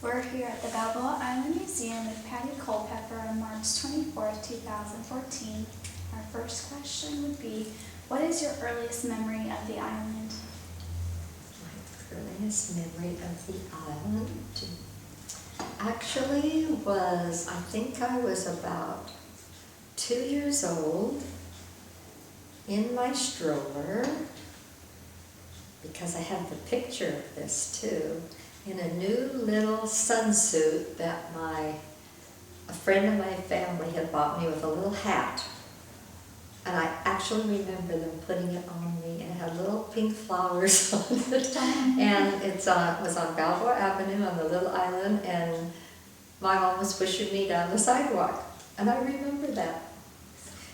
We're here at the Balboa Island Museum with Patti Culpepper on March 24th, 2014. Our first question would be, what is your earliest memory of the island? My earliest memory of the island actually was, I think I was about 2 years old in my stroller, because I have the picture of this too, in a new little sunsuit that a friend of my family had bought me with a little hat. And I actually remember them putting it on me, and it had little pink flowers on it. And it was on Balboa Avenue on the little island, and my mom was pushing me down the sidewalk. And I remember that.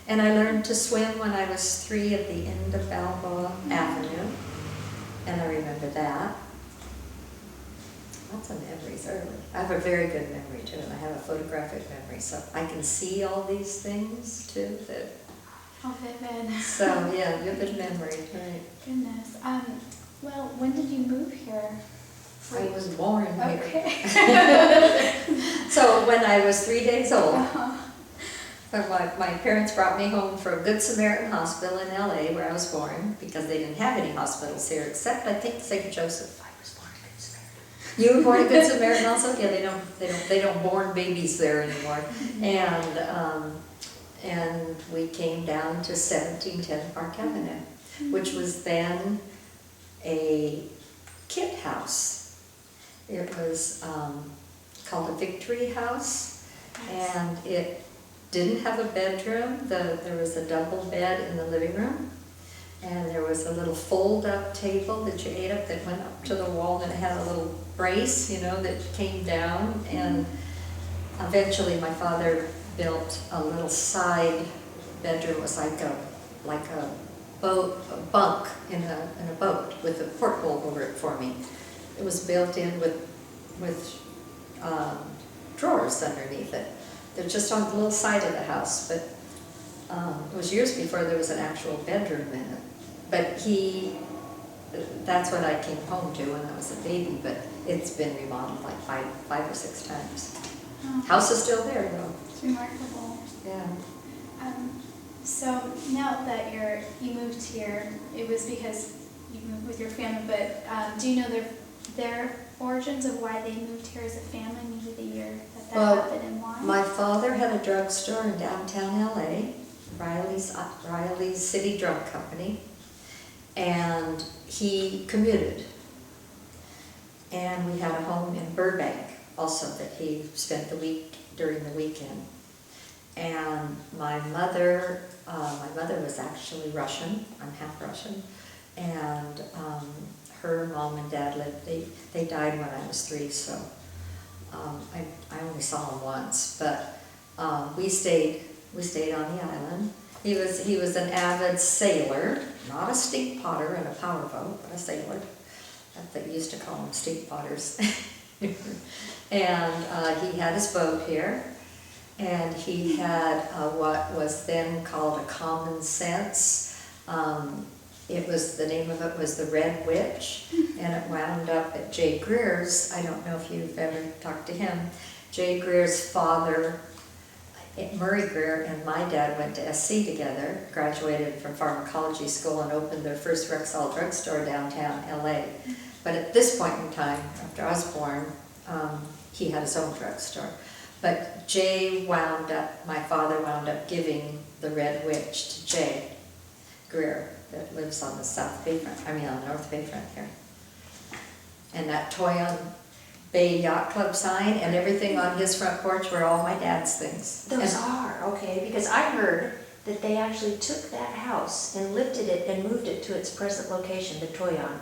And I learned to swim when I was 3 at the end of Balboa Avenue. And I remember that. Lots of memories early. I have a very good memory too, and I have a photographic memory, so I can see all these things too. Oh, vivid. So yeah, vivid memory, right. Goodness. Well, when did you move here? I was born here. Okay. So when I was 3 days old, my parents brought me home from Good Samaritan Hospital in LA, where I was born, because they didn't have any hospitals here, except I think St. Joseph. I was born at Good Samaritan. You were born at Good Samaritan also? Yeah, they don't born babies there anymore. And we came down to 1710 Park Avenue, which was then a kit house. It was called a Victory House, and it didn't have a bedroom. There was a double bed in the living room, and there was a little fold-up table that you ate up that went up to the wall, and it had a little brace, that came down. And eventually my father built a little side bedroom. It was like a bunk in a boat with a porthole over it for me. It was built in with drawers underneath it. They're just on the little side of the house, but it was years before there was an actual bedroom in it. But that's what I came home to when I was a baby, but it's been remodeled like five or six times. Oh. House is still there though. It's remarkable. Yeah. So now that you moved here, it was because you moved with your family, but do you know their origins of why they moved here as a family, maybe the year that happened and why? My father had a drugstore in downtown LA, Riley's City Drug Company, and he commuted. And we had a home in Burbank also that he spent during the weekend. And my mother was actually Russian. I'm half Russian. And her mom and dad they died when I was 3, so I only saw them once. But we stayed on the island. He was an avid sailor, not a stink potter in a powerboat, but a sailor. They used to call them stink potters. And he had his boat here, and he had what was then called a common sense. The name of it was the Red Witch, and it wound up at Jay Greer's. I don't know if you've ever talked to him. Jay Greer's father, Murray Greer, and my dad went to SC together, graduated from pharmacology school, and opened their first Rexall drugstore downtown LA. But at this point in time, after I was born, he had his own drugstore. But my father wound up giving the Red Witch to Jay Greer, that lives on the on the North Bayfront here. And that Toyon Bay Yacht Club sign and everything on his front porch were all my dad's things. Those are, okay, because I heard that they actually took that house and lifted it and moved it to its present location, the Toyon.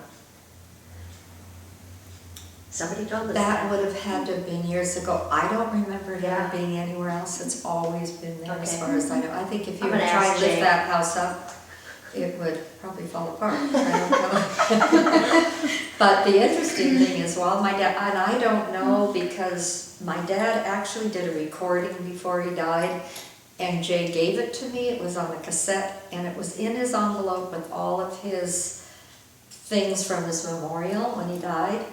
Somebody told us That would have had to have been years ago. I don't remember it Yeah. ever being anywhere else. It's always been there as Okay. far as I know. I think if you I'm were gonna trying ask to lift Jay. that house up, it would probably fall apart. I don't know. But the interesting thing is, my dad, and I don't know because my dad actually did a recording before he died, and Jay gave it to me. It was on a cassette, and it was in his envelope with all of his things from his memorial when he died.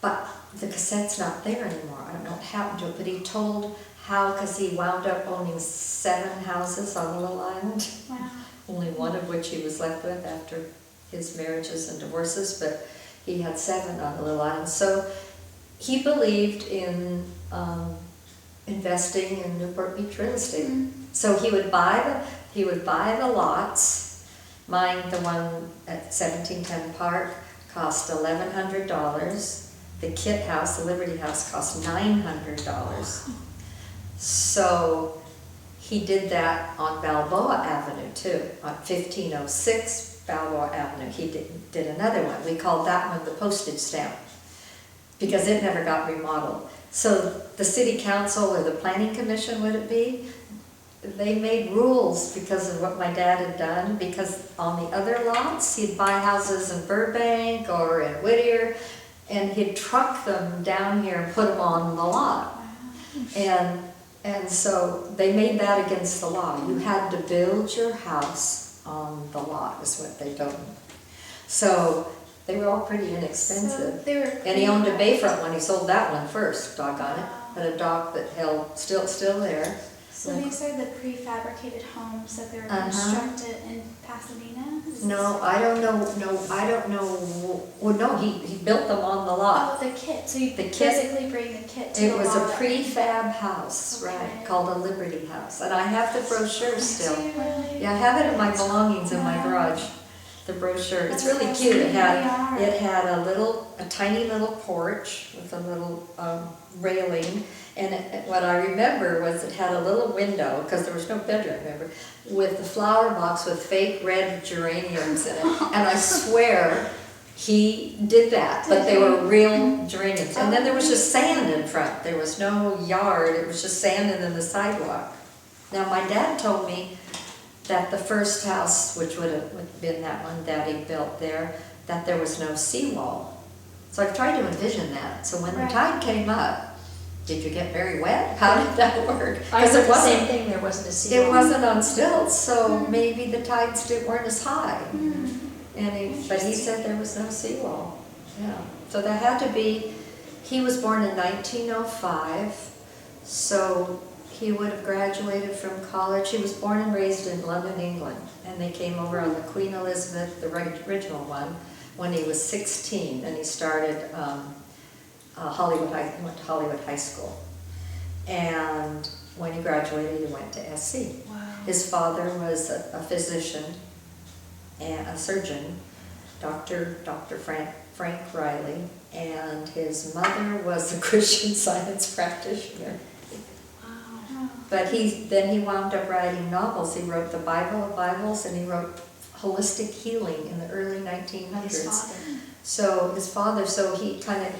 But the cassette's not there anymore. I don't know what happened to it, but he told how, because he wound up owning 7 houses on the little island, Wow. only one of which he was left with after his marriages and divorces, but he had 7 on the little island. So he believed in investing in Newport Beach real estate. So he would buy the lots. Mine, the one at 1710 Park, cost $1,100. The Kit House, the Liberty House, cost $900. So he did that on Balboa Avenue too, on 1506 Balboa Avenue. He did another one. We called that one the postage stamp because it never got remodeled. So the city council or the planning commission, would it be? They made rules because of what my dad had done, because on the other lots, he'd buy houses in Burbank or in Whittier, and he'd truck them down here and put them on the lot. And so they made that against the law. You had to build your house on the lot, is what they told me. So they were all pretty inexpensive. So they were and he owned a Bayfront one. He sold that one first, doggone it. Had a dock that held, still there. So these are the prefabricated homes that they were constructed in Pasadena? No, I don't know. Well, no, he built them on the lot. Oh, the kit. So you The kit- physically bring the kit to the It was a lot. prefab house, Okay. right, called a Liberty House. And I have the brochure still. Do you really? Yeah, I have it in my belongings in my Wow. garage. The brochure. It's That's really cute. It fascinating. had a tiny little porch with a little railing. And what I remember was it had a little window, because there was no bedroom, remember, with the flower box with fake red geraniums in it. And I swear he did that, but they were real geraniums. And then there was just sand in front. There was no yard. It was just sand and then the sidewalk. Now my dad told me that the first house, which would have been that one Daddy built there, that there was no seawall. So I've tried to envision that. So when the tide came up, did you get very wet? How did that work? I said the same thing, there wasn't a seawall. It wasn't on stilts, so maybe the tides weren't as high. But he said there was no seawall. Yeah. So there had to be, he was born in 1905, so he would have graduated from college. He was born and raised in London, England, and they came over on the Queen Elizabeth, the original one, when he was 16, and he started he went to Hollywood High School. And when he graduated, he went to SC. Wow. His father was a physician and a surgeon, Dr. Frank Riley, and his mother was a Christian Science practitioner. Wow. But then he wound up writing novels. He wrote the Bible of Bibles, and he wrote Holistic Healing in the early 1900s. His father. So his father,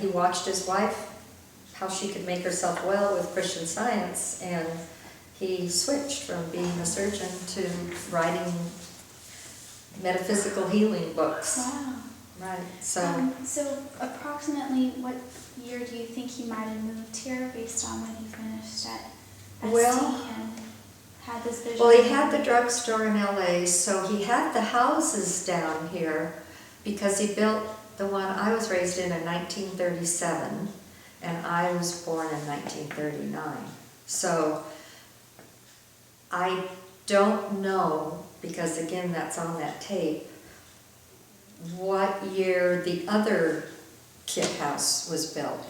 he watched his wife, how she could make herself well with Christian Science, and he switched from being a surgeon to writing metaphysical healing books. Wow. Right, so approximately what year do you think he might have moved here based on when he finished at Well- ST and had this vision? Well, he had the drugstore in LA, so he had the houses down here because he built the one I was raised in 1937, and I was born in 1939. So I don't know, because again, that's on that tape, what year the other Kit House was built.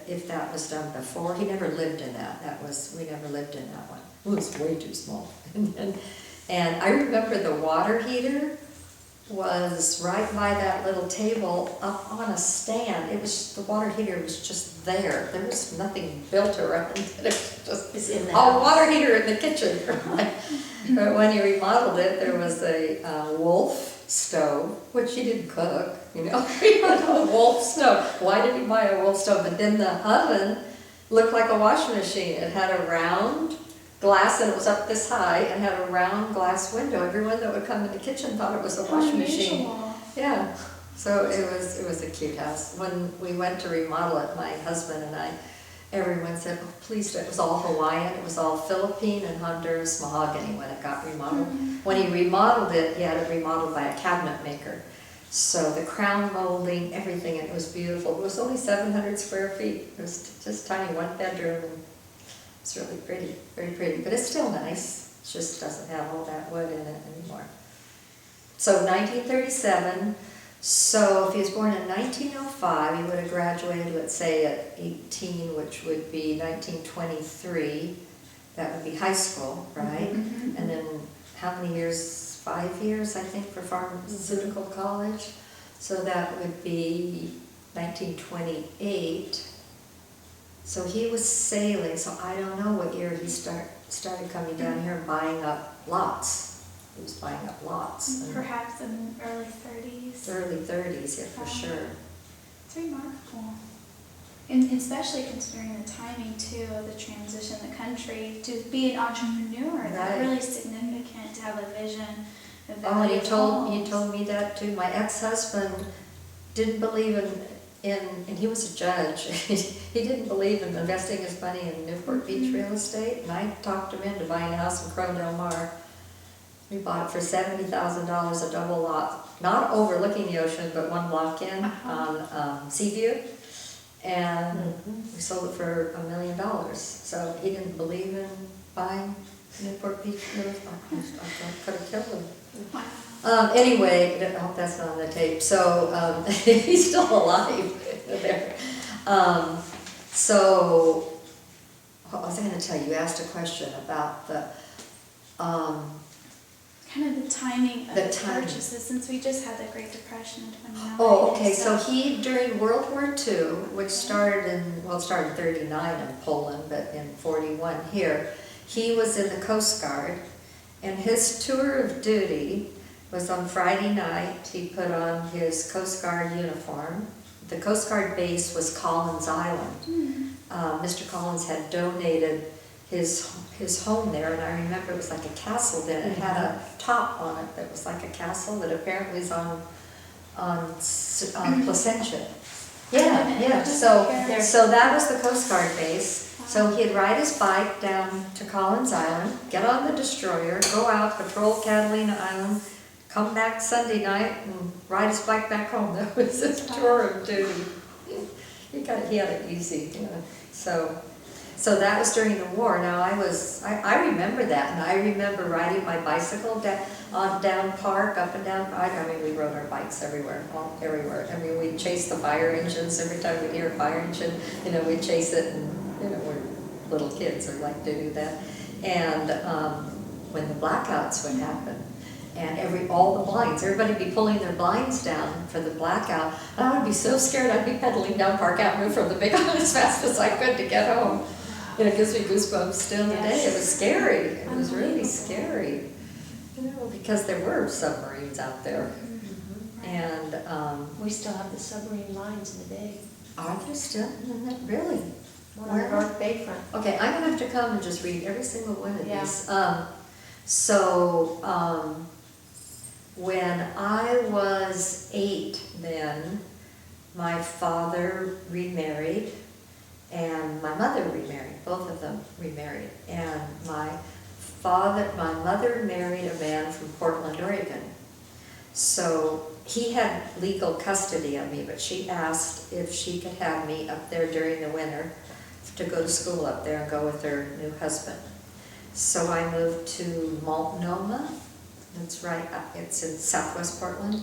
If that was done before. He never lived in that. We never lived in that one. It was way too small. And I remember the water heater was right by that little table up on a stand. The water heater was just there. There was nothing built around it. It was just It's in the a house. water heater in the kitchen. But when he remodeled it, there was a Wolf stove, which he didn't cook, He had a Wolf stove. Why did he buy a Wolf stove? But then the oven looked like a washing machine. It had a round glass, and it was up this high, and had a round glass window. Everyone that would come in the kitchen thought it was a washing machine. Unusual. Yeah, so it was a cute house. When we went to remodel it, my husband and I, everyone said, "Oh, please don't." It was all Hawaiian. It was all Philippine and Honduras mahogany when it got remodeled. When he remodeled it, he had it remodeled by a cabinet maker. So the crown molding, everything, and it was beautiful. It was only 700 square feet. It was just tiny, one bedroom, and it's really pretty, very pretty. But it's still nice. It just doesn't have all that wood in it anymore. So 1937, so if he was born in 1905, he would have graduated, let's say, at 18, which would be 1923. That would be high school, right? Mhm. And then how many years? 5 years, I think, for pharmaceutical college. So that would be 1928. So he was sailing, so I don't know what year he started coming down here and buying up lots. He was buying up lots. Perhaps in the early 30s. Early 30s, yeah, for sure. It's remarkable. And especially considering the timing too of the transition in the country to be an entrepreneur. That's Right. really significant to have a vision of Oh, value you told homes. me that too. My ex-husband didn't believe and he was a judge. He didn't believe in investing his money in Newport Beach real estate, and I talked him into buying a house in Crone Del Mar. We bought it for $70,000, a double lot, not overlooking the ocean, but one block in on Seaview. And we sold it for $1 million. So he didn't believe in buying Newport Beach real estate. I could have killed him. Wow. Anyway, I hope that's not on the tape. So he's still alive there. So what was I going to tell you? You asked a question about the Kind of the timing of The the timing. purchases, since we just had the Great Depression in 29. Oh, okay, so he, during World War II, which started in, well, it started in 39 in Poland, but in 41 here, he was in the Coast Guard, and his tour of duty was on Friday night. He put on his Coast Guard uniform. The Coast Guard base was Collins Island. Mr. Collins had donated his home there, and I remember it was like a castle then. It had a top on it that was like a castle that apparently is on Placentia. Yeah. So that was the Coast Guard base. So he'd ride his bike down to Collins Island, get on the destroyer, go out, patrol Catalina Island, come back Sunday night, and ride his bike back home. That was his tour of duty. He had it easy, you know. So that was during the war. Now I remember that, and I remember riding my bicycle down Park, up and down. I mean, we rode our bikes everywhere. I mean, we'd chase the fire engines every time we'd hear a fire engine. You know, we'd chase it, and you know, we're little kids who like to do that. And when the blackouts would happen, and all the blinds, everybody'd be pulling their blinds down for the blackout. I would be so scared. I'd be pedaling down Park Avenue from the Big Island as fast as I could to get home. You know, it gives me goosebumps still today. It was scary. It was really scary. You know, because there were submarines out there. And We still have the submarine lines in the bay. are there still? Really? One on the North Bay front. Okay, I'm gonna have to come and just read every single one of Yeah. these. When I was 8 then, my father remarried and my mother remarried, both of them remarried. And my mother married a man from Portland, Oregon. So he had legal custody of me, but she asked if she could have me up there during the winter to go to school up there and go with her new husband. So I moved to Multnomah, that's right, it's in southwest Portland,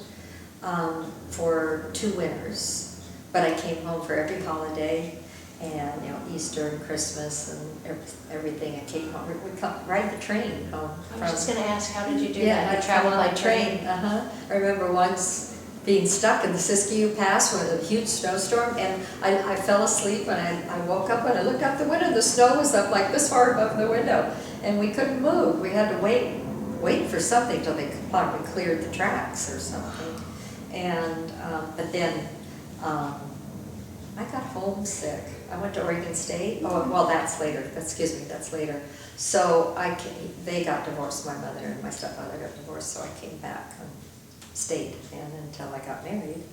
for 2 winters. But I came home for every holiday, and you know, Easter and Christmas and everything. I came home, we'd ride the train home. I was just going to ask, how did you do Yeah, that? I traveled by train. I remember once being stuck in the Siskiyou Pass with a huge snowstorm, and I fell asleep, and I woke up and I looked out the window. The snow was up like this far above the window, and we couldn't move. We had to wait for something till they probably cleared the tracks or something. And but then I got homesick. I went to Oregon State. Oh, well, that's later. That's later. So they got divorced. My mother and my stepfather got divorced, so I came back and stayed until I got married.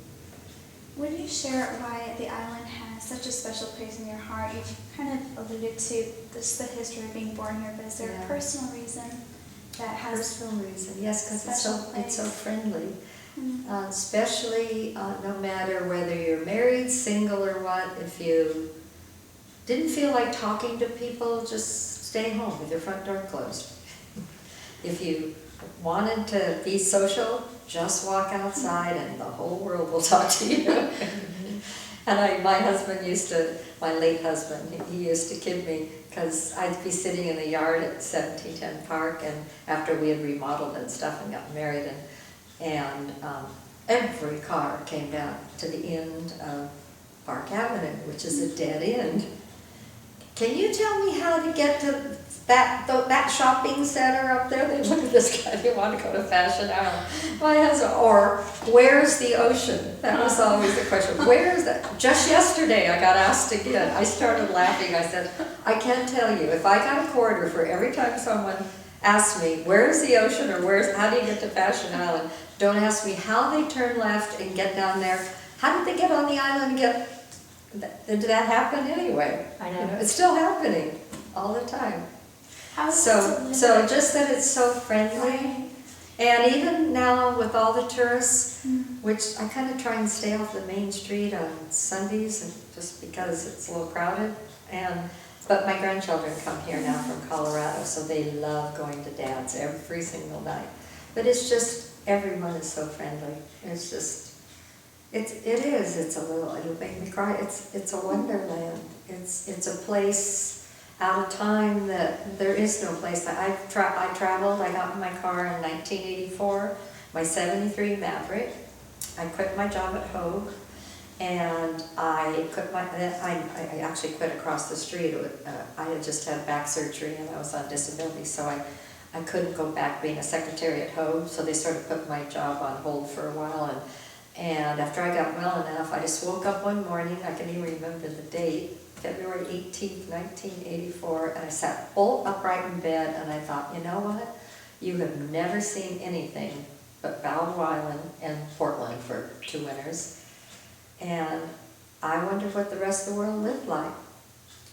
Would you share why the island has such a special place in your heart? You've kind of alluded to the history of being born here, but is there a personal reason that has Personal reason, yes, because special it's so place? friendly. Especially no matter whether you're married, single, or what. If you didn't feel like talking to people, just stay home with your front door closed. If you wanted to be social, just walk outside and the whole world will talk to you. And my husband used to, my late husband, he used to kid me because I'd be sitting in the yard at 1710 Park, and after we had remodeled and stuff and got married, and every car came down to the end of Park Avenue, which is a dead end. Can you tell me how to get to that shopping center up there? They look at this guy, they want to go to Fashion Island. My husband, or where's the ocean? That was always the question. Where is that? Just yesterday I got asked again. I started laughing. I said, I can't tell you. If I got a quarter for every time someone asked me, where's the ocean, or how do you get to Fashion Island? Don't ask me how they turn left and get down there. How did they get on the island and get... Did that happen anyway? I know. It's still happening all the time. How is it So to live just that it's so friendly. And even now with all the tourists, which I kind of try and stay off the main street on Sundays, just because it's a little crowded. But my grandchildren come here now from Colorado, so they love going to dance every single night. But it's just, everyone is so friendly. It's just, it'll make me cry. It's a wonderland. It's a place out of time that there is no place. I traveled, I got in my car in 1984, my 73 Maverick. I quit my job at Hogue, and I actually quit across the street. I had just had back surgery and I was on disability, so I couldn't go back being a secretary at Hogue, so they sort of put my job on hold for a while. And after I got well enough, I just woke up one morning, I can even remember the date, February 18th, 1984, and I sat bolt upright in bed, and I thought, you know what? You have never seen anything but Balboa Island and Portland for 2 winters, and I wondered what the rest of the world lived like.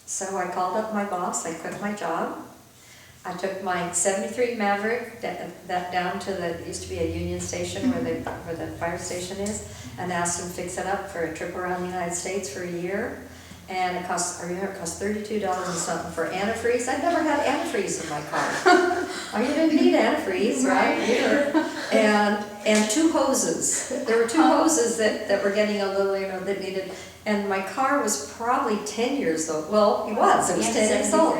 So I called up my boss, I quit my job. I took my 73 Maverick that down to it used to be a Union Station where the fire station is, and asked him to fix it up for a trip around the United States for a year. And it cost $32 and something for antifreeze. I'd never had antifreeze in my car. You didn't need antifreeze, right? And 2 hoses. There were 2 hoses that were getting a little, that needed. And my car was probably 10 years old. Well, it was 10 years old.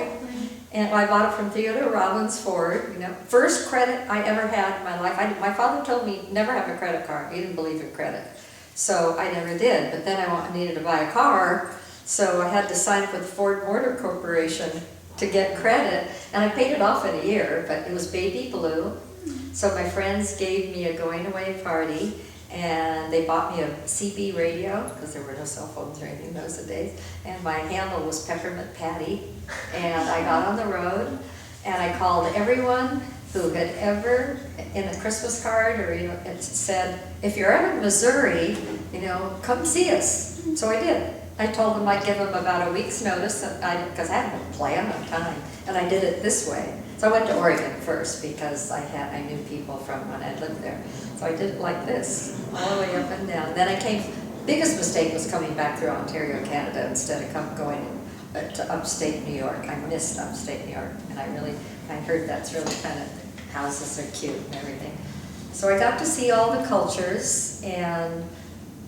And I bought it from Theodore Robbins Ford. First credit I ever had in my life. My father told me never have a credit card. He didn't believe in credit, so I never did. But then I needed to buy a car. So I had to sign up with Ford Motor Corporation to get credit, and I paid it off in a year, but it was baby blue. So my friends gave me a going away party, and they bought me a CB radio, because there were no cell phones or anything in those days, and my handle was Peppermint Patty, and I got on the road, and I called everyone who had ever, in a Christmas card, or it said, if you're ever in Missouri, come see us. So I did. I told them I'd give them about a week's notice, because I had no plan on time, and I did it this way. So I went to Oregon first because I knew people from when I lived there. So I did it like this, all the way up and down. Then biggest mistake was coming back through Ontario, Canada, instead of going to upstate New York. I missed upstate New York, and I heard that's really kind of, houses are cute and everything. So I got to see all the cultures, and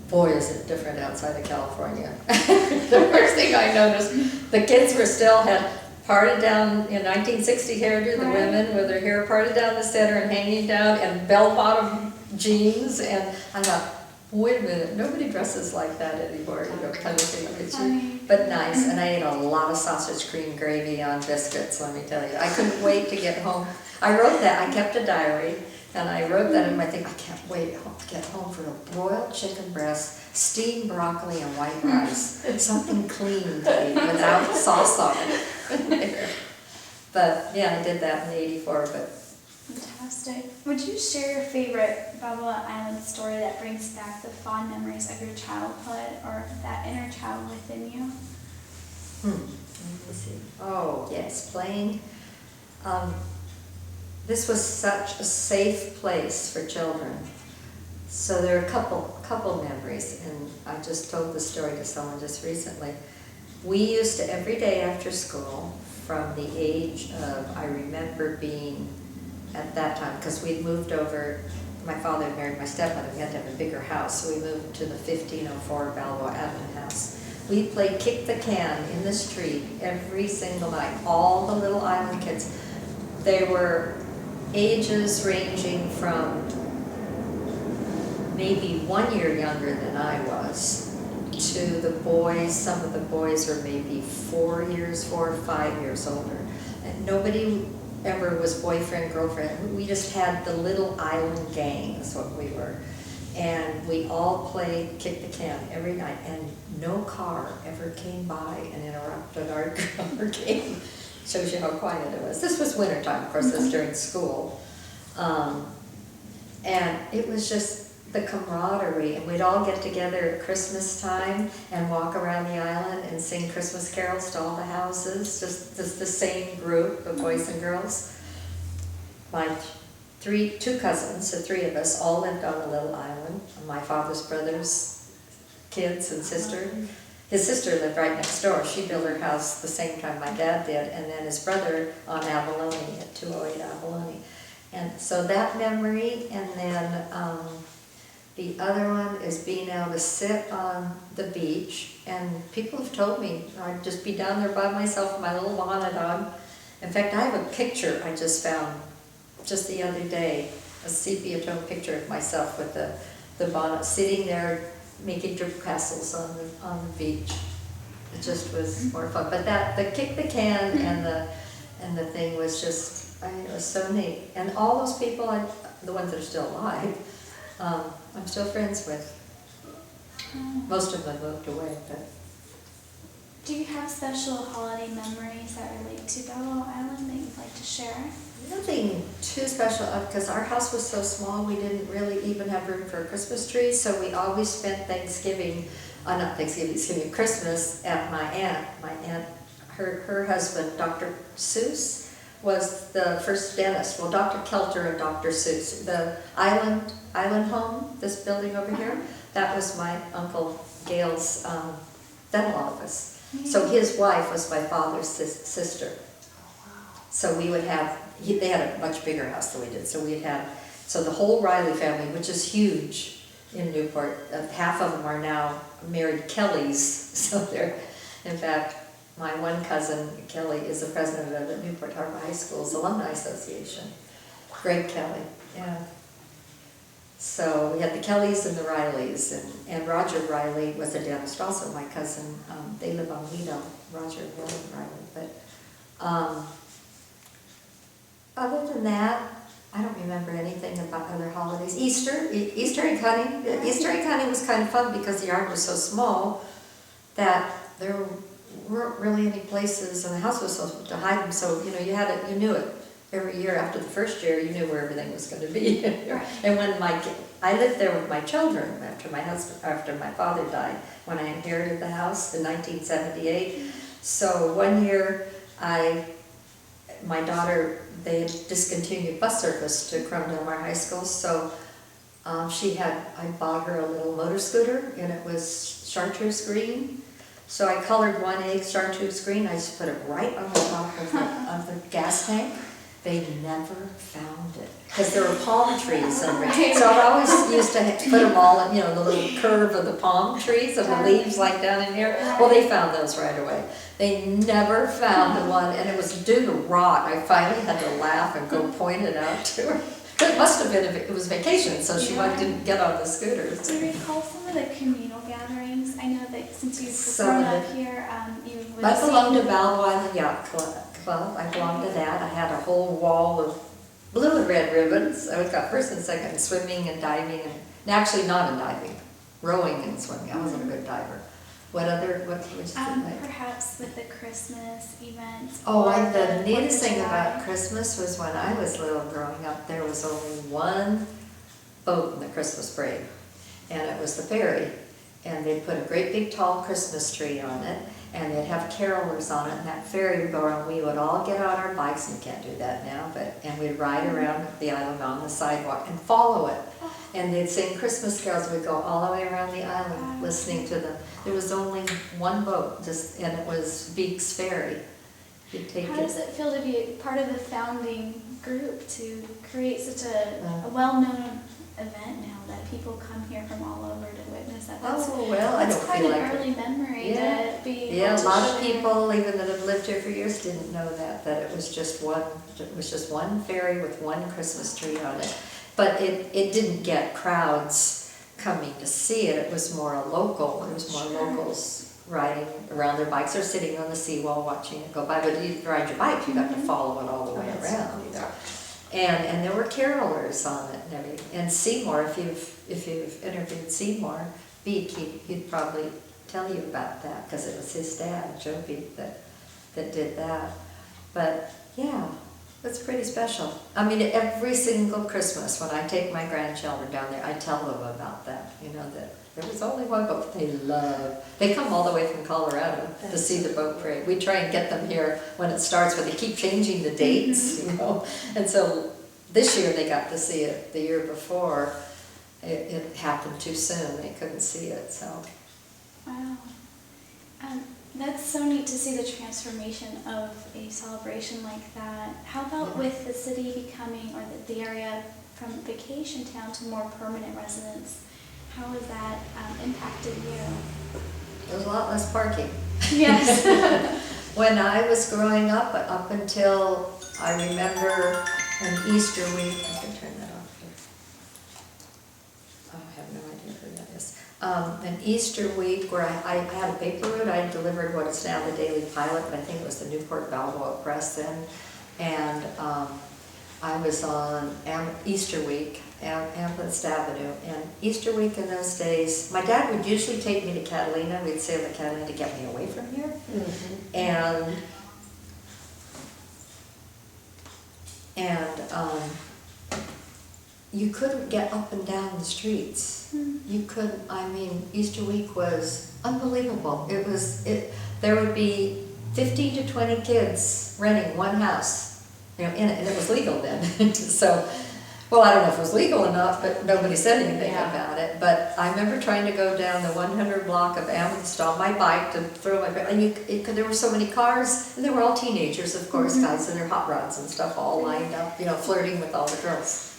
boy, is it different outside of California. The first thing I noticed, the kids had parted down in 1960 hairdo, the women with their hair parted down the center and hanging down, and bell-bottom jeans, and I thought, wait a minute, nobody dresses like that anymore, kind of thing. But nice, and I ate a lot of sausage cream gravy on biscuits, let me tell you. I couldn't wait to get home. I wrote that, I kept a diary, and I wrote that in my thing, I can't wait to get home for a broiled chicken breast, steamed broccoli, and white rice. Something clean to eat without sauce on it. But yeah, I did that in '84. Fantastic. Would you share your favorite Balboa Island story that brings back the fond memories of your childhood or that inner child within you? Let me see. Oh, yes, playing. This was such a safe place for children. So there are a couple memories, and I just told the story to someone just recently. We used to, every day after school, from the age of, I remember being at that time, because we'd moved over, my father had married my stepmother, we had to have a bigger house, so we moved to the 1504 Balboa Avenue house. We played kick the can in the street every single night, all the little island kids. They were ages ranging from maybe 1 year younger than I was, to the boys, some of the boys were maybe 4 or 5 years older. And nobody ever was boyfriend, girlfriend. We just had the little island gang is what we were. And we all played kick the can every night, and no car ever came by and interrupted our game. Shows you how quiet it was. This was wintertime, of course, this was during school. And it was just the camaraderie, and we'd all get together at Christmas time and walk around the island and sing Christmas carols to all the houses, just the same group of boys and girls. My two cousins, the three of us, all lived on a little island. My father's brother's kids and sister. His sister lived right next door. She built her house the same time my dad did, and then his brother on Abalone at 208 Abalone. And so that memory, and then the other one is being able to sit on the beach, and people have told me I'd just be down there by myself with my little bonnet on. In fact, I have a picture I just found just the other day, a sepia tone picture of myself with the bonnet sitting there making drip castles on the beach. It just was more fun. But the kick the can and the thing was just, it was so neat. And all those people, the ones that are still alive, I'm still friends with. Most of them moved away, but. Do you have special holiday memories that relate to Balboa Island that you'd like to share? Nothing too special, because our house was so small, we didn't really even have room for a Christmas tree, so we always spent Christmas at my aunt. My aunt, her husband, Dr. Seuss, was the first dentist. Well, Dr. Kelter and Dr. Seuss. The island home, this building over here, that was my Uncle Gail's dental office. So his wife was my father's sister. So we would have, they had a much bigger house than we did. So so the whole Riley family, which is huge in Newport, half of them are now married Kellys. So they're, in fact, my one cousin, Kelly, is the president of the Newport Harbor High School's Alumni Association. Greg Kelly, yeah. So we had the Kellys and the Rileys, and Roger Riley was a dentist, also my cousin. They live on Lido, Roger and William Riley. But other than that, I don't remember anything about other holidays. Easter egg hunting. Easter egg hunting was kind of fun because the yard was so small that there weren't really any places, and the house was so to hide them. So you knew it. Every year after the first year, you knew where everything was going to be. And when I lived there with my children after my father died, when I inherited the house in 1978. So one year, my daughter, they had discontinued bus service to Crum Del Mar High School, so I bought her a little motor scooter, and it was chartreuse green. So I colored one egg chartreuse green. I just put it right on the top of the gas tank. They never found it because there were palm trees under it. So I always used to put them all in, the little curve of the palm trees and the leaves like down in here. Well, they found those right away. They never found the one, and it was due to rot. I finally had to laugh and go point it out to her. It must have been, it was vacation, so she didn't get on the scooters. Do you recall some of the communal gatherings? I know that since you've grown up here, you would I belonged to Balboa Island Yacht Club. I belonged to that. I had a whole wall of blue and red ribbons. I got first and second swimming and diving, and actually not in diving, rowing and swimming. I wasn't a good diver. What would you think? Perhaps with the Christmas events. The neatest thing about Christmas was when I was little growing up, there was only one boat in the Christmas parade, and it was the ferry. And they'd put a great big tall Christmas tree on it, and they'd have carolers on it, and that ferry would go around. We would all get on our bikes, and you can't do that now, and we'd ride around the island on the sidewalk and follow it. And they'd sing Christmas carols. We'd go all the way around the island listening to them. There was only one boat, and it was Beek's Ferry. You'd take How does it feel to be part of the founding group to create such a well-known event now that people come here from all over to witness that? That's, Oh, well, I don't that's quite feel an like early memory Yeah. to be Yeah, able a to lot of share. people, even that have lived here for years, didn't know that it was just one ferry with one Christmas tree on it. But it didn't get crowds coming to see it. It was more a local. There was more Sure. locals riding around their bikes or sitting on the seawall watching it go by. But you ride your bike, you got to follow it all the way around. And there were carolers on it and everything. And Seymour, if you've interviewed Seymour Beek, he'd probably tell you about that because it was his dad, Joe Beek, that did that. But yeah, it's pretty special. I mean, every single Christmas when I take my grandchildren down there, I tell them about that. You know, that there was only one boat they come all the way from Colorado to see the boat parade. We try and get them here when it starts, but they keep changing the dates, you know. And so this year they got to see it. The year before, it happened too soon. They couldn't see it, so. Wow. That's so neat to see the transformation of a celebration like that. How about with the city becoming, or the area from vacation town to more permanent residence? How has that impacted you? There was a lot less parking. Yes. When I was growing up until I remember an Easter week, I can turn that off here. Oh, I have no idea who that is. An Easter week where I had a paper route. I delivered what is now the Daily Pilot, but I think it was the Newport Balboa Press then. And I was on Easter week, Amherst Avenue. And Easter week in those days, my dad would usually take me to Catalina. We'd sail to Catalina to get me away from here. Mm-hmm. And you couldn't get up and down the streets. You couldn't, I mean, Easter week was unbelievable. There would be 15 to 20 kids renting one house, you know, in it, and it was legal then. So, well, I don't know if it was legal or not, but nobody said anything about it. But I remember trying to go down the 100 block of Amherst on my bike to throw my, and there were so many cars, and they were all teenagers, of course, guys in their hot rods and stuff, all lined up, you know, flirting with all the girls.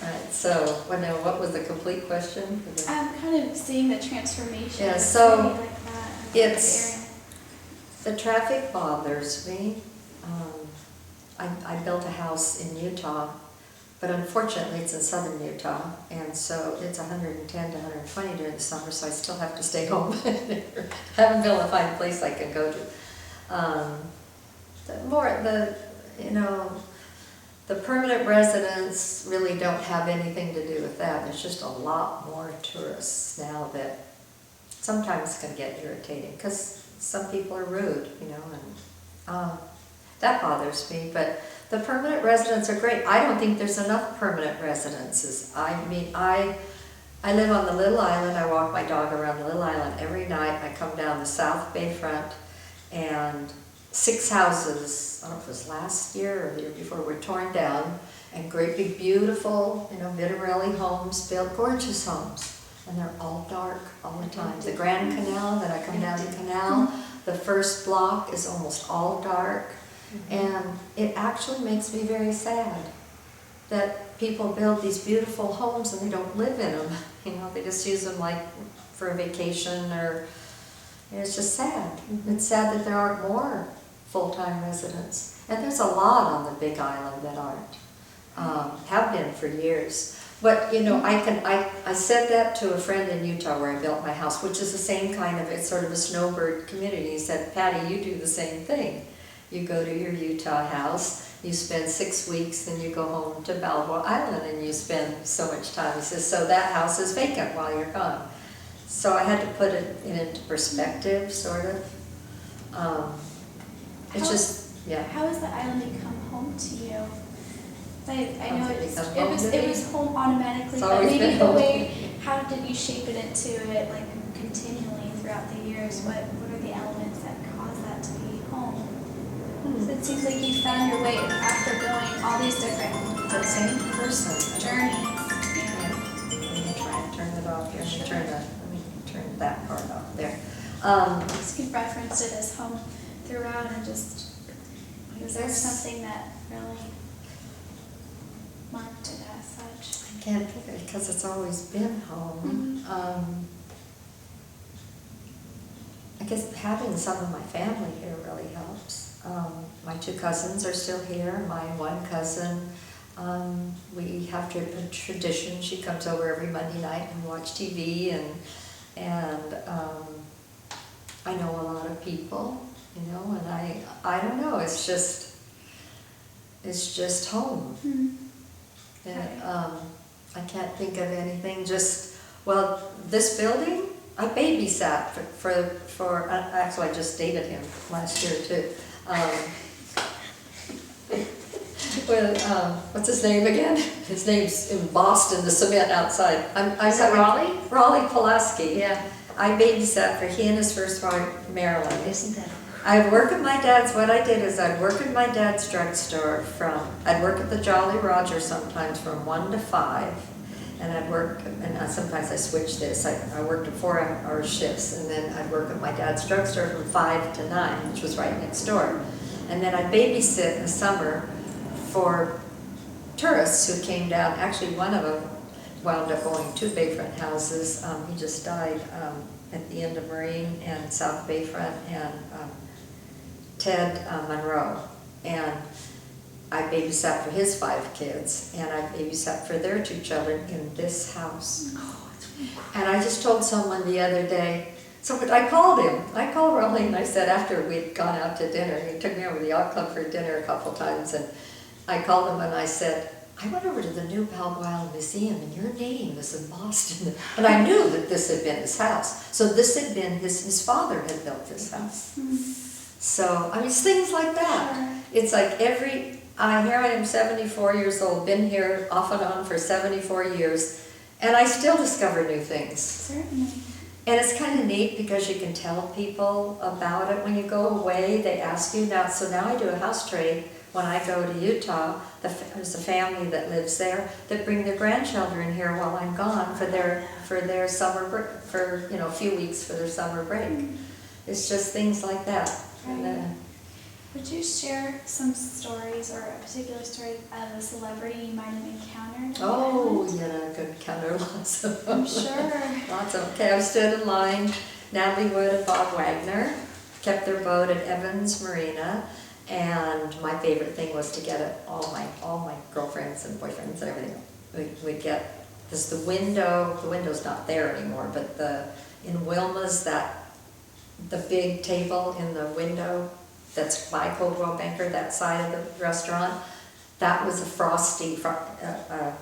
Right, so, what was the complete question? I'm kind of seeing the transformation. Yeah, of a so city like that, the traffic bothers me. I built a house in Utah, but unfortunately it's in southern Utah, and so it's 110 to 120 during the summer, so I still have to stay home. Haven't been able to find a place I can go to. The permanent residents really don't have anything to do with that. There's just a lot more tourists now that sometimes can get irritating because some people are rude, you know, and that bothers me. But the permanent residents are great. I don't think there's enough permanent residences. I mean, I live on the little island. I walk my dog around the little island every night. I come down the South Bay front, and 6 houses, I don't know if it was last year or the year before, were torn down, and great big beautiful, you know, Vittorelli homes built, gorgeous homes, and they're all dark all the time. The Grand Canal, then I come down the canal, the first block is almost all dark, and it actually makes me very sad that people build these beautiful homes and they don't live in them. You know, they just use them like for a vacation, or it's just sad. It's sad that there aren't more full-time residents. And there's a lot on the Big Island that aren't, have been for years. But, you know, I said that to a friend in Utah where I built my house, which is the same kind of, it's sort of a snowbird community. He said, Patty, you do the same thing. You go to your Utah house, you spend 6 weeks, then you go home to Balboa Island and you spend so much time. He says, so that house is vacant while you're gone. So I had to put it into perspective, sort of. It's just, yeah. How has the island become home to you? Like, I know it was home automatically, It's but always maybe been the home. way, how did you shape it into it, like, continually throughout the years? What are the elements that cause that to be home? So it seems like you found your way after going all these different The same person. journeys. here. Let me turn that part off there. Just you referenced it as home throughout, and just, was there something that really marked it as such? I can't think of it because it's always been home. I guess having some of my family here really helps. My 2 cousins are still here. My 1 cousin, we have a tradition. She comes over every Monday night and we watch TV, and I know a lot of people, you know, and I don't know. It's just home. And, I can't think of anything. Well, this building, I babysat for actually I just dated him last year too. What's his name again? His name's embossed in the cement outside. Is that Raleigh? Raleigh Pulaski. Yeah. I babysat for he and his first wife, Marilyn. Isn't that? I'd work at my dad's, what I did is I'd work at my dad's drugstore I'd work at the Jolly Roger sometimes from 1 to 5, and I'd work, and sometimes I switched this, I worked at 4-hour shifts, and then I'd work at my dad's drugstore from 5 to 9, which was right next door. And then I'd babysit in the summer for tourists who came down. Actually, one of them wound up going to Bayfront houses. He just died at the end of Marine and South Bayfront, and Ted Monroe, and I babysat for his 5 kids, and I babysat for their 2 children in this house. And I just told someone the other day, so I called Raleigh, and I said, after we'd gone out to dinner, he took me over to the yacht club for dinner a couple times, and I called him and I said, I went over to the New Balboa Island Museum and your name was embossed in it. And I knew that this had been his house. So this had been his father had built this house. So, I mean, it's things like that. It's like here I am 74 years old, been here off and on for 74 years, and I still discover new things. Certainly. And it's kind of neat because you can tell people about it. When you go away, they ask you now. So now I do a house trade. When I go to Utah, there's a family that lives there that bring their grandchildren here while I'm gone for their summer break, for a few weeks for their summer break. It's just things like that. Right. Would you share some stories or a particular story of a celebrity you might have encountered? Oh, yeah, I could encounter lots of them. I'm sure. Lots of them. Okay, I stood in line. Natalie Wood and Bob Wagner kept their boat at Evans Marina, and my favorite thing was to get all my girlfriends and boyfriends and everything. We'd get this the window's not there anymore, but in Wilma's the big table in the window that's by Coldwell Banker, that side of the restaurant, that was a Frosty,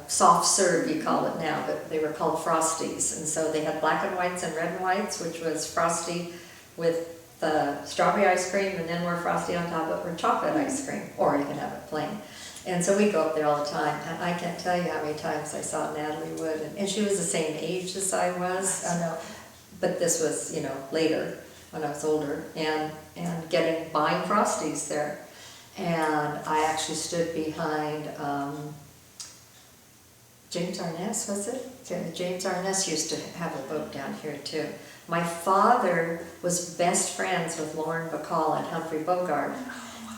soft serve you call it now, but they were called Frosties. And so they had black and whites and red and whites, which was Frosty with the strawberry ice cream, and then more Frosty on top of it, or chocolate ice cream, or you can have it plain. And so we go up there all the time, and I can't tell you how many times I saw Natalie Wood, and she was the same age as I was, but this was, later, when I was older, and buying Frosties there. And I actually stood behind James Arness, was it? Yeah, James Arness used to have a boat down here too. My father was best friends with Lauren Bacall and Humphrey Bogart.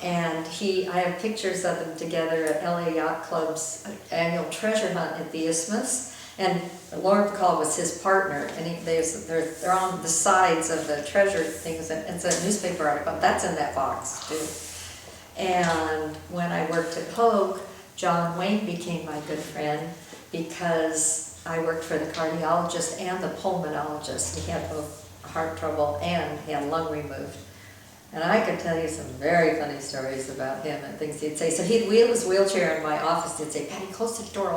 And I have pictures of them together at LA Yacht Club's annual treasure hunt at the Isthmus. And Lauren Bacall was his partner, and they're on the sides of the treasure things, and it's a newspaper article. That's in that box too. And when I worked at Hogue, John Wayne became my good friend because I worked for the cardiologist and the pulmonologist. He had both heart trouble and he had lung removed. And I could tell you some very funny stories about him and things he'd say. So he'd wheel his wheelchair in my office. He'd say, Patty, close the door.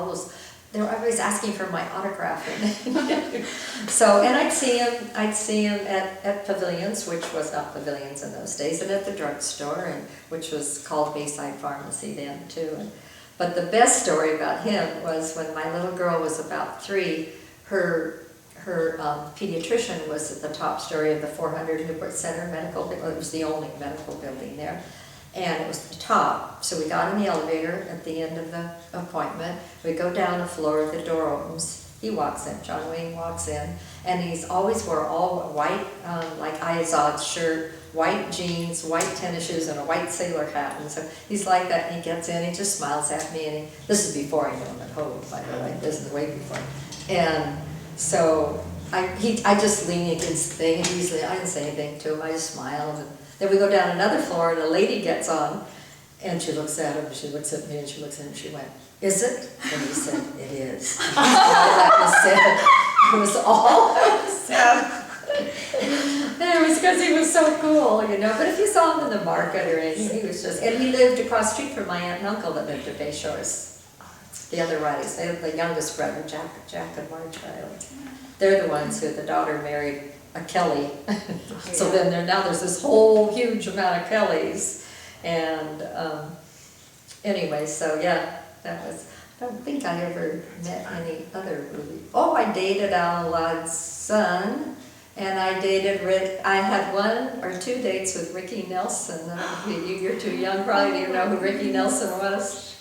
They were always asking for my autograph. And I'd see him at Pavilions, which was not Pavilions in those days, and at the drugstore, which was called Bayside Pharmacy then too. But the best story about him was when my little girl was about 3, her pediatrician was at the top story of the 400 Newport Center medical building. It was the only medical building there. And it was the top. So we got in the elevator at the end of the appointment. We go down the floor, the door opens. he walks in, John Wayne walks in, and he's always wore all white, like Izod's shirt, white jeans, white tennis shoes, and a white sailor hat. And so he's like that, and he gets in, he just smiles at me, and this is before I knew him at home, by the way, this is way before. And so I just lean against the thing, and usually I didn't say anything to him, I just smiled. And then we go down another floor, and a lady gets on, and she looks at him, and she looks at me, and she looks at him, and she went, "Is it?" And he said, "It is." All that was said. It was all that was said. And it was because he was so cool, you know. But if you saw him in the market or anything, he was just, and he lived across the street from my aunt and uncle that lived at Bay Shores. The other Rileys, they have the youngest brother, Jack and Marge Riley. They're the ones who, the daughter married a Kelly. So then there's this whole huge amount of Kellys. And anyway, so yeah, that was, I don't think I ever met any other really. Oh, I dated Alan Ladd's son, and I had 1 or 2 dates with Ricky Nelson. You're too young, probably you know who Ricky Nelson was.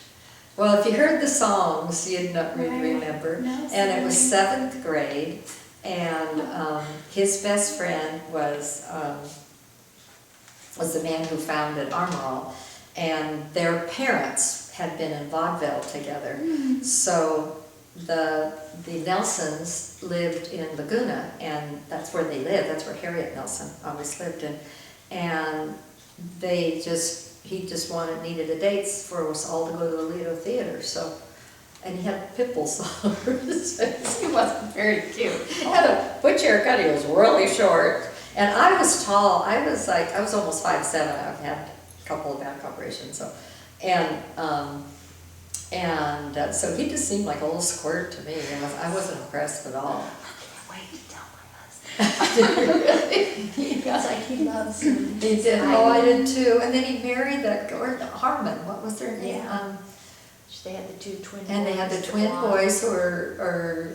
Well, if you heard the songs, you'd not really remember. No, and it was 7th grade, and his best friend was the man who founded Armor All, and their parents had been in vaudeville together. So the Nelsons lived in Laguna, and that's where they lived. That's where Harriet Nelson always lived in, and he just needed a date for us all to go to the Lido Theater. So, and he had pimples all over his face. He wasn't very cute. He had a butch haircut. He was really short, and I was tall. I was almost 5'7". I've had a couple of back operations. So, so he just seemed like a little squirt to me. I wasn't impressed at all. Wait to tell my husband. It's like he loves him. He did. Oh, I did too. And then he married that girl, Harmon. What was their name? Yeah. They had the 2 twin boys. And they had the twin boys who are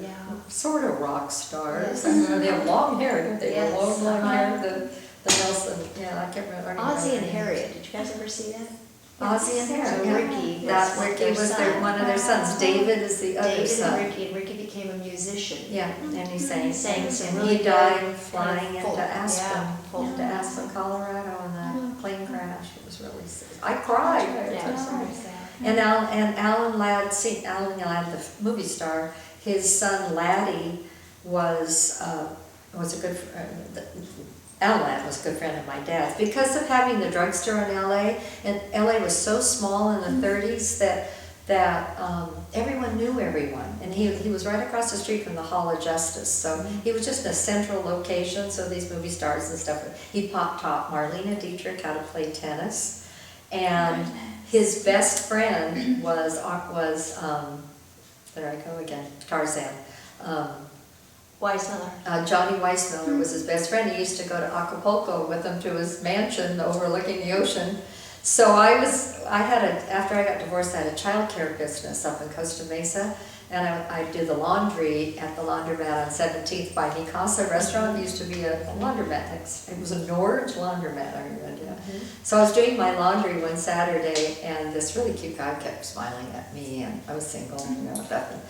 sort of rock stars. Yes. They have long hair, don't they? Yes. Long hair. The Nelson. Yeah, I can't remember. Ozzie and Harriet. Did you guys ever see that? Ozzie and Harriet. So Ricky. Ricky was one of their sons. David is the other son. And Ricky became a musician. Yeah, and he sang. And really he died flying into Aspen, Colorado, in that plane crash. It was really sad. I cried. Yeah, it was very sad. And Alan Ladd, the movie star, his son Laddie was a good friend. Alan Ladd was a good friend of my dad's. Because of having the drugstore in LA, and LA was so small in the 30s that everyone knew everyone. And he was right across the street from the Hall of Justice. So he was just a central location, so these movie stars and stuff. He taught Marlene Dietrich how to play tennis. And his best friend was there I go again, Tarzan. Weissmiller. Johnny Weissmiller was his best friend. He used to go to Acapulco with him to his mansion overlooking the ocean. So after I got divorced, I had a child care business up in Costa Mesa, and I did the laundry at the laundromat on 17th by Mikasa restaurant. It used to be a laundromat. It was a Norge laundromat, I remember. So I was doing my laundry one Saturday, and this really cute guy kept smiling at me, and I was single, nothing.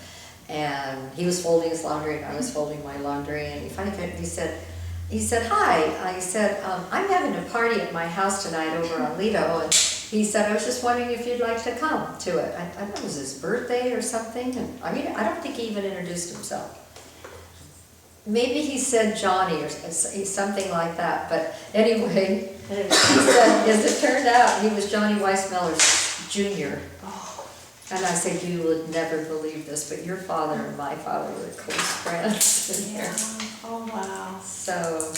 And he was folding his laundry, and I was folding my laundry, and he finally came, he said, "Hi." I said, "I'm having a party at my house tonight over on Lido," and he said, "I was just wondering if you'd like to come to it." I thought it was his birthday or something, and I don't think he even introduced himself. Maybe he said Johnny or something like that, but anyway, he said, as it turned out, he was Johnny Weissmiller's junior. And I said, "You would never believe this, but your father and my father were close friends." Yeah. Oh, wow. So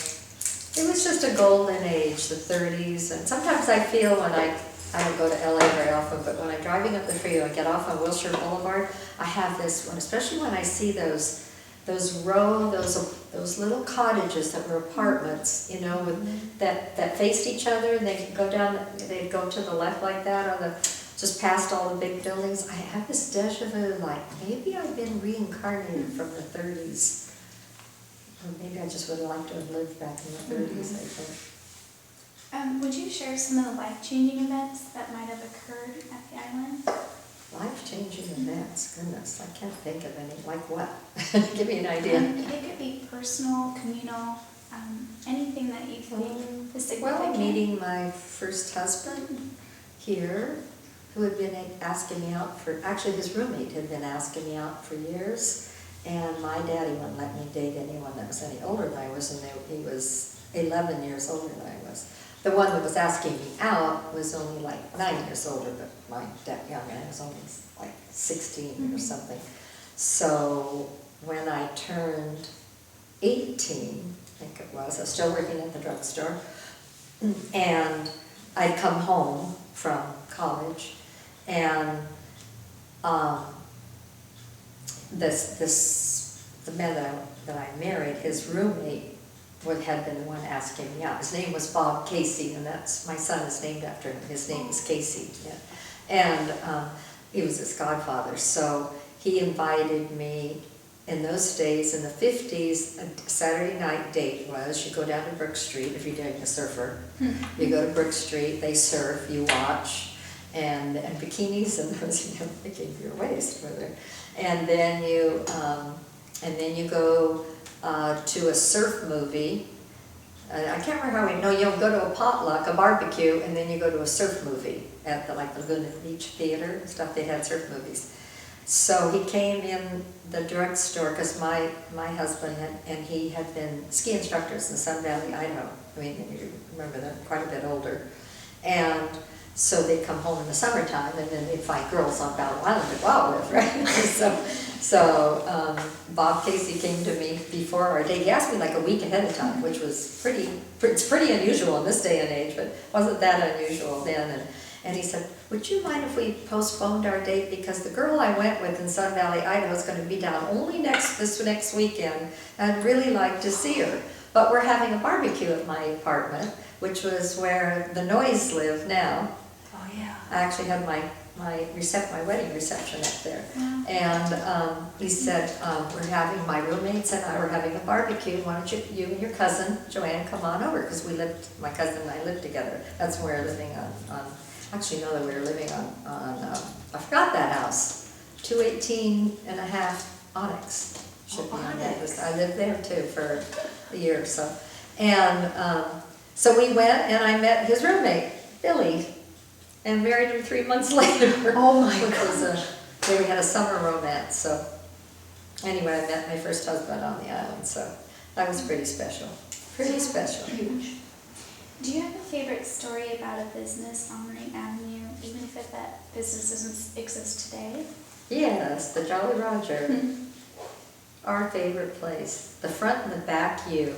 it was just a golden age, the 30s. And sometimes I feel when I don't go to LA very often, but when I'm driving up the freeway and get off on Wilshire Boulevard, I have this one, especially when I see those little cottages that were apartments, with that faced each other, and they'd go to the left like that just past all the big buildings. I have this deja vu, like maybe I've been reincarnated from the 30s. Or maybe I just would have liked to have lived back in the 30s, I think. Would you share some of the life-changing events that might have occurred at the island? Life-changing events, goodness, I can't think of any, like what? Give me an idea. It could be personal, communal, anything that you think is Well, significant. meeting my first husband here, who had been asking me out for, actually his roommate had been asking me out for years, and my daddy wouldn't let me date anyone that was any older than I was, and he was 11 years older than I was. The one that was asking me out was only like 9 years older, but my young man was only like 16 or something. So when I turned 18, I think it was, I was still working at the drugstore, and I'd come home from college, and the man that I married, his roommate had been the one asking me out. His name was Bob Casey, and that's, my son is named after him. His name is Casey, yeah. And he was his godfather. So he invited me, in those days, in the 50s, a Saturday night date was, you go down to Brook Street, if you're dating a surfer, you go to Brook Street, they surf, you watch, and bikinis, and those, you know, making your waist with it. And then you go to a surf movie. I can't remember how you'll go to a potluck, a barbecue, and then you go to a surf movie at the Laguna Beach Theater and stuff. They had surf movies. So he came in the drugstore because my husband he had been ski instructors in Sun Valley, Idaho. I mean, you remember they're quite a bit older. And so they'd come home in the summertime, and then they'd find girls on Battle Island to go out with, right? So Bob Casey came to me before our date. He asked me like a week ahead of time, which was it's pretty unusual in this day and age, but wasn't that unusual then. And he said, would you mind if we postponed our date, because the girl I went with in Sun Valley, Idaho is going to be down only this next weekend, and I'd really like to see her. But we're having a barbecue at my apartment, which was where the Noyes live now. Oh, yeah. I actually had my wedding reception up there. Wow. And he said, we're having, my roommates and I were having a barbecue. Why don't you and your cousin, Joanne, come on over? Because my cousin and I lived together. That's when we were living on actually, no, that we were living on I forgot that house, 218 and a half Onyx. Should be on that list. I lived there too for a year or so. And so we went, and I met his roommate, Billy, and married him 3 months later. Oh my gosh. We had a summer romance. So anyway, I met my first husband on the island, so that was pretty special. Pretty special. Huge. Do you have a favorite story about a business on Marine Avenue, even if that business doesn't exist today? Yes, the Jolly Roger. Our favorite place. The front and the back view.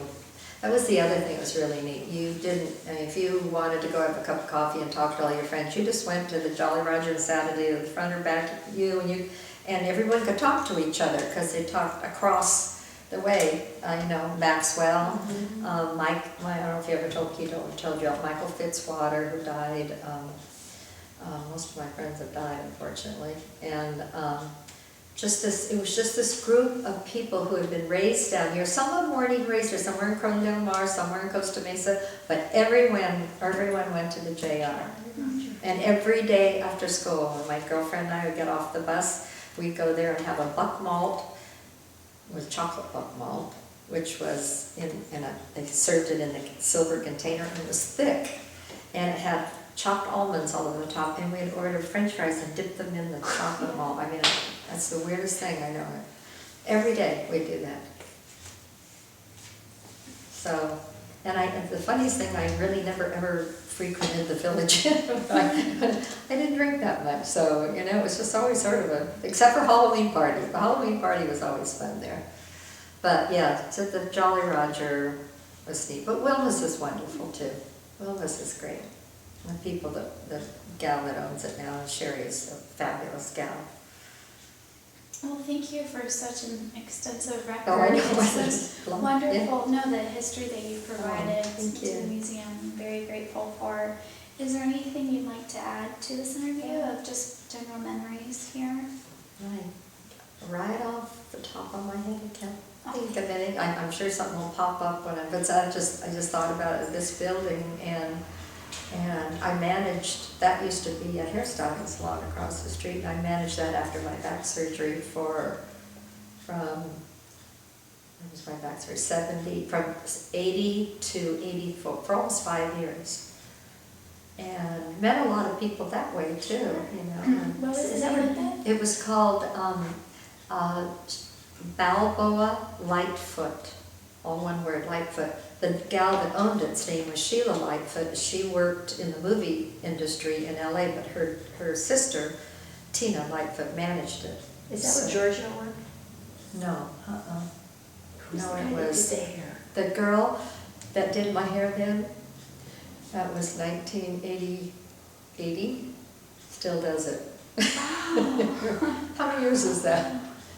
That was the other thing that was really neat. You didn't, if you wanted to go have a cup of coffee and talk to all your friends, you just went to the Jolly Roger and sat at the front or back view, and everyone could talk to each other because they talked across the way. Maxwell, Mike. I don't know if he ever told you, Michael Fitzwater, who died. Most of my friends have died, unfortunately, and it was just this group of people who had been raised down here. Some of them weren't even raised here. Some were in Corona del Mar, some were in Costa Mesa, but everyone went to the JR. And every day after school, when my girlfriend and I would get off the bus, we'd go there and have a buck malt with chocolate buck malt, which was they served it in a silver container, and it was thick, and it had chopped almonds all over the top, and we'd order French fries and dip them in the chocolate malt. I mean, that's the weirdest thing, I know. Every day we do that. So, and the funniest thing, I really never ever frequented the Village Inn. I didn't drink that much, so it was just always sort of except for Halloween party. The Halloween party was always fun there. But yeah, so the Jolly Roger was neat. But Wilma's is wonderful too. Wilma's is great. The people, the gal that owns it now, Sherry, is a fabulous gal. Well, thank you for such an extensive record. Oh, I know. It's Long, wonderful. yeah. No, the history that you've provided Thank to you. the museum, I'm very grateful for. Is there anything you'd like to add to this interview of just general memories here? Right off the top of my head, I can't think of anything. I'm sure something will pop up but I just thought about this building and And I managed, that used to be a hairstyling salon across the street, and I managed that after my back surgery from, when was my back surgery, from 80 to 84, for almost 5 years. And met a lot of people that way too, you know. And What was Is the that name what- of it? it was called Balboa Lightfoot, all one word, Lightfoot. The gal that owned it's name was Sheila Lightfoot. She worked in the movie industry in LA, but her sister, Tina Lightfoot, managed it. Is that So- what Georgia worked? No, Who's No, the it guy that was- did the hair? the girl that did my hair then, that was 1980, still does it. How many years is that?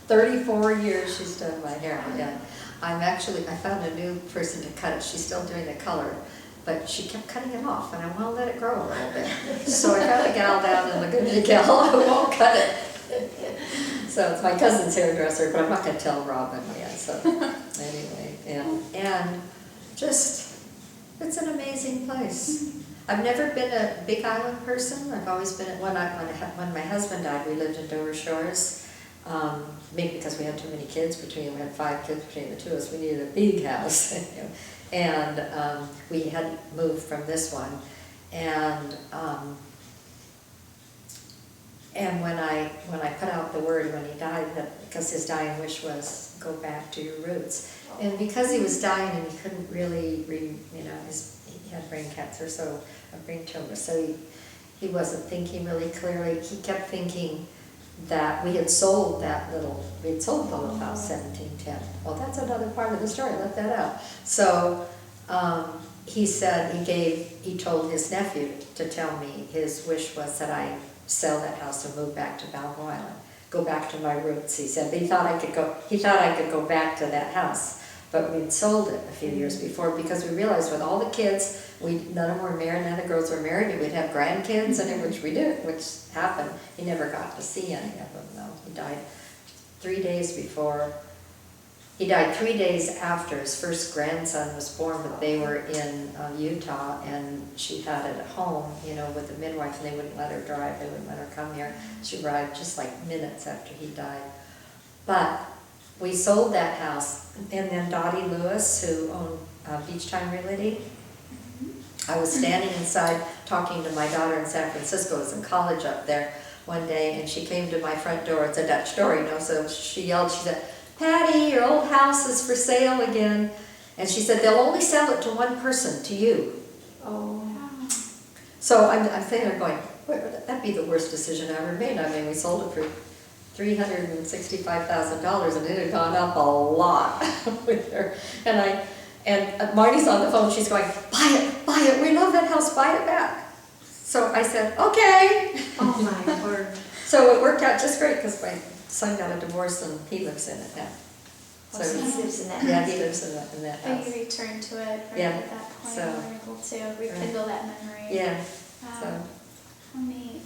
34 years she's done my hair, yeah. I found a new person to cut it, she's still doing the color, but she kept cutting it off, and I want to let it grow a little bit. So I got a gal down in Laguna gal who won't cut it. So it's my cousin's hairdresser, but I'm not going to tell Robin yet, so anyway, and just, it's an amazing place. I've never been a Big Island person. I've always been, when my husband died, we lived in Dover Shores. Maybe because we had too many kids we had 5 kids between the two of us, we needed a big house. You know. And we had moved from this one. And when I put out the word when he died, that because his dying wish was go back to your roots. And because he was dying and he couldn't really, he had brain cancer, so a brain tumor, so he wasn't thinking really clearly. He kept thinking that we had sold the little house, 1710. Well, that's another part of the story, left that out. So he said, he told his nephew to tell me his wish was that I sell that house and move back to Balboa Island, go back to my roots, he said. But he thought I could go back to that house. But we'd sold it a few years before because we realized with all the kids, none of them were married, none of the girls were married, and we'd have grandkids, and which we did, which happened. He never got to see any of them, though. He died 3 days before. He died 3 days after his first grandson was born, but they were in Utah, and she had it at home, with the midwife, and they wouldn't let her drive, they wouldn't let her come here. She arrived just like minutes after he died. But we sold that house, and then Dottie Lewis, who owned Beach Time Realty, I was standing inside talking to my daughter in San Francisco, who was in college up there one day, and she came to my front door. It's a Dutch door, so she yelled, she said, "Patty, your old house is for sale again." And she said, "They'll only sell it to one person, to you." Oh. So I'm sitting there going, that'd be the worst decision I ever made. I mean, we sold it for $365,000, and it had gone up a lot with her. And Marty's on the phone, she's going, buy it, we love that house, buy it back. So I said, okay. Oh my word. So it worked out just great, because my son got a divorce and he lives in it now. So he lives in that Yeah, house. he lives in that But house. you returned to it right Yeah, at that point, so- and were able to rekindle that memory. Yeah, Wow. so, How neat.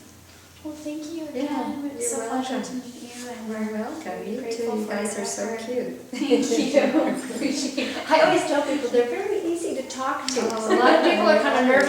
Well, thank you Yeah, again. It's you're a pleasure welcome. to meet you, and you're we're welcome. very You too, grateful you for guys your are so effort. cute. Thank you. Appreciate it. I always tell people they're very easy to talk to. Oh, So a lot of people are kind of nervous